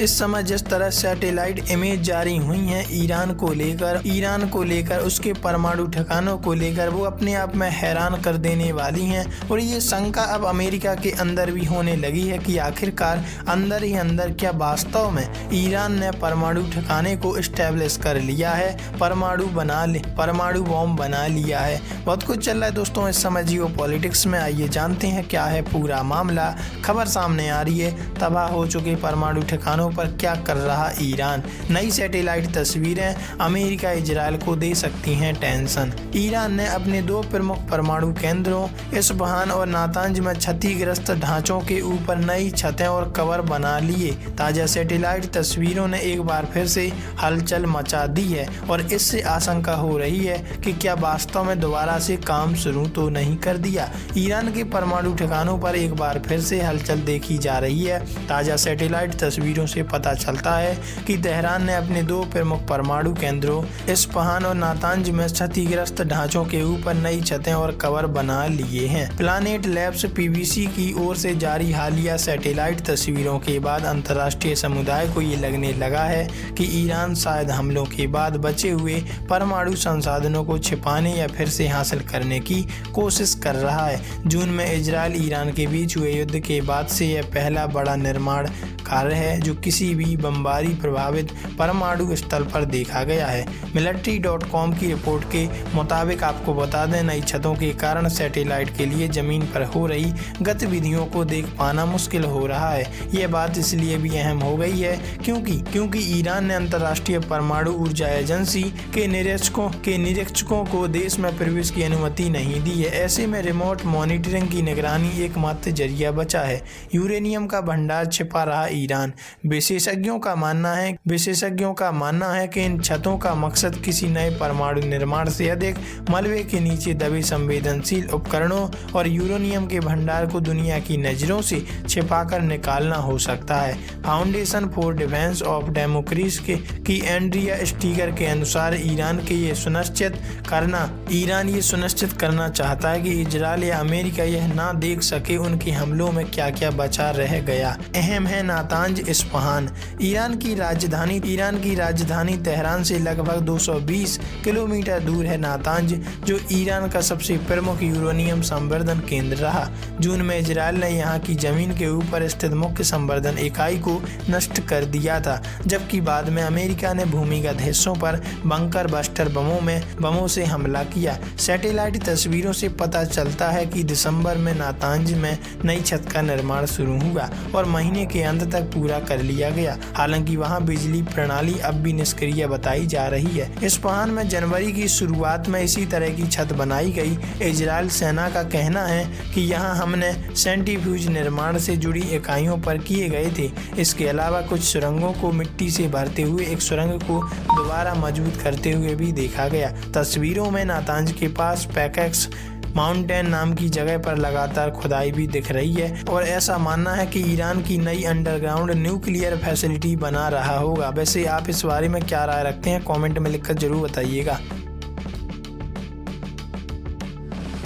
इस समय जिस तरह सैटेलाइट इमेज जारी हुई हैं ईरान को लेकर उसके परमाणु ठिकानों को लेकर, वो अपने आप में हैरान कर देने वाली हैं। और ये शंका अब अमेरिका के अंदर भी होने लगी है कि आखिरकार अंदर ही अंदर क्या वास्तव में ईरान ने परमाणु ठिकाने को स्टैब्लिश कर लिया है, परमाणु बॉम्ब बना लिया है। बहुत कुछ चल रहा है दोस्तों इस समय जियो पॉलिटिक्स में। आइए जानते हैं क्या है पूरा मामला। खबर सामने आ रही है, तबाह हो चुके परमाणु ठिकानों पर क्या कर रहा ईरान। नई सैटेलाइट तस्वीरें अमेरिका इजराइल को दे सकती हैं टेंशन। ईरान ने अपने 2 प्रमुख परमाणु केंद्रों इस्फहान और नातांज में क्षतिग्रस्त ढांचों के ऊपर नई छतें और कवर बना लिए। ताजा सैटेलाइट तस्वीरों ने एक बार फिर से हलचल मचा दी है और इससे आशंका हो रही है कि क्या वास्तव में दोबारा से काम शुरू तो नहीं कर दिया। ईरान के परमाणु ठिकानों पर एक बार फिर से हलचल देखी जा रही है। ताजा सैटेलाइट तस्वीरों से पता चलता है कि तेहरान ने अपने 2 प्रमुख परमाणु केंद्रों इस्फहान और नातांज में क्षतिग्रस्त ढांचों के ऊपर नई छतें और कवर बना लिए हैं। प्लानेट लैब्स पीबीसी की ओर से जारी हालिया सैटेलाइट तस्वीरों के बाद अंतर्राष्ट्रीय समुदाय को ये लगने लगा है कि ईरान शायद हमलों के बाद बचे हुए परमाणु संसाधनों को छिपाने या फिर से हासिल करने की कोशिश कर रहा है। जून में इजराइल ईरान के बीच हुए युद्ध के बाद से यह पहला बड़ा निर्माण कार्य है जो किसी भी बमबारी प्रभावित परमाणु स्थल पर देखा गया है। military.com की रिपोर्ट के मुताबिक आपको बता दें, नई छतों के कारण सैटेलाइट के लिए जमीन पर हो रही गतिविधियों को देख पाना मुश्किल हो रहा है। यह बात इसलिए भी अहम हो गई है क्योंकि ईरान ने अंतर्राष्ट्रीय परमाणु ऊर्जा एजेंसी के निरीक्षकों को देश में प्रवेश की अनुमति नहीं दी है। ऐसे में रिमोट मॉनिटरिंग की निगरानी एकमात्र जरिया बचा है। यूरेनियम का भंडार छिपा रहा ईरान। विशेषज्ञों का मानना है कि इन छतों का मकसद किसी नए परमाणु निर्माण से अधिक मलबे के नीचे दबे संवेदनशील उपकरणों और यूरेनियम के भंडार को दुनिया की नजरों से छिपाकर निकालना हो सकता है। Foundation for defence of democracy की एंड्रिया स्टीगर के अनुसार ईरान ये सुनिश्चित करना चाहता है कि इजराइल या अमेरिका यह ना देख सके उनके हमलों में क्या क्या बचा रह गया। अहम है नातांज इस्फहान। ईरान की राजधानी तेहरान से लगभग 220 किलोमीटर दूर है नातांज, जो ईरान का सबसे प्रमुख यूरेनियम संवर्धन केंद्र रहा। जून में इजराइल ने यहाँ की जमीन के ऊपर स्थित मुख्य संवर्धन इकाई को नष्ट कर दिया था, जबकि बाद में अमेरिका ने भूमिगत हिस्सों पर बंकर बस्टर बमों से हमला किया। सैटेलाइट तस्वीरों से पता चलता है कि दिसंबर में नातांज में नई छत का निर्माण शुरू हुआ और महीने के अंत तक पूरा कर लिया गया। हालांकि वहां बिजली प्रणाली अब भी निष्क्रिय बताई जा रही है। इस्फहान में जनवरी की शुरुआत में इसी तरह की छत बनाई गई। इजराइल सेना का कहना है कि यहां हमने सेंट्रीफ्यूज निर्माण से जुड़ी इकाइयों पर किए गए थे। इसके अलावा कुछ सुरंगों को मिट्टी से भरते हुए एक सुरंग को दोबारा मजबूत करते हुए भी देखा गया। तस्वीरों में नातांज के पास पैकेक्स माउंटेन नाम की जगह पर लगातार खुदाई भी दिख रही है और ऐसा मानना है कि ईरान की नई अंडरग्राउंड न्यूक्लियर फैसिलिटी बना रहा होगा। वैसे आप इस बारे में क्या राय रखते हैं, कमेंट में लिखकर जरूर बताइएगा।